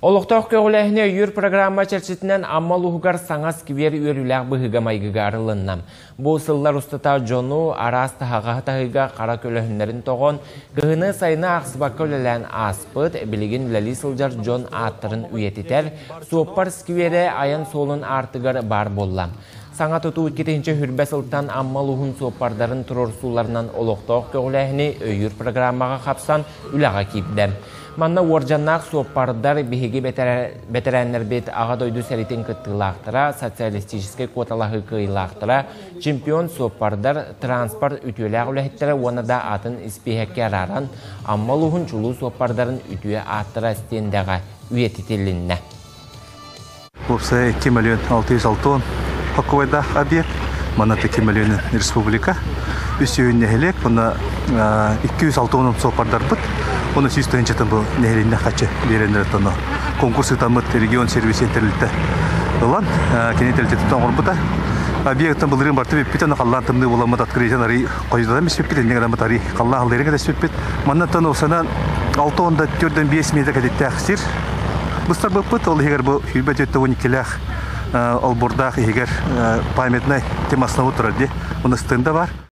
Олықтақ көғіләхіне үйір программа чәрчетінен аммал ұғығар саңас кивер үйіріләқ бұғыға майғығар ылыннам. Бұл сыллар ұстата жону арас тағаға тағыға қара көләхінлерін тоғын, ғыны сайына ақсыбаққа өлелән аспыт, білеген үләлі сылжар жон аттырын үйететер, суоппар скивері аян солын артығар бар боллам. Саңа тұту өткетінші хүрбәс ұлттан аммал ұғын суоппардарын тұрор суларынан олықтақ көғіләхіне үйір программаға қапсан үләға кейіпдім. Манна оржаннақ суоппардар бігеге бетерәнлер бет аға дойду сәрітен күттілақтыра, социалистическай квоталағы кыйлақтыра, чемпион суоппардар транспорт үтуеләғ үләхеттері оны да атын іспейхәкке араран, аммал ұғын чулу суоппардарын үтуе аттыра стендеға үйететелінне. Бұпсы 2 миллион 606 хақуайда объект, мана 2 миллион республика. Үсеуін нәхелек, оны 206 суоппардар бұд. Оны сүйістігін жатын бұл нәхелінне қачы берендер тұны. Конкурсы тамыд регион сервисен тәрілді. Олан, кенетелді тұтан ғорбыда. Объекттен бұлырын барты беппет, оны қаллан тымны боламыд атқырейден арай қойдадан беспеппет, әнен ғарамыд арай қаллан ғалдерін кәдеспеппет. Маннан тұны осынан 6-4-5 метр кәдетті ақсир. Бұстар бұппыт, ол егер бұл хүрбәт өтті 12-ләқ албордақ егер памятнай темасына отырады. Оны стында бар.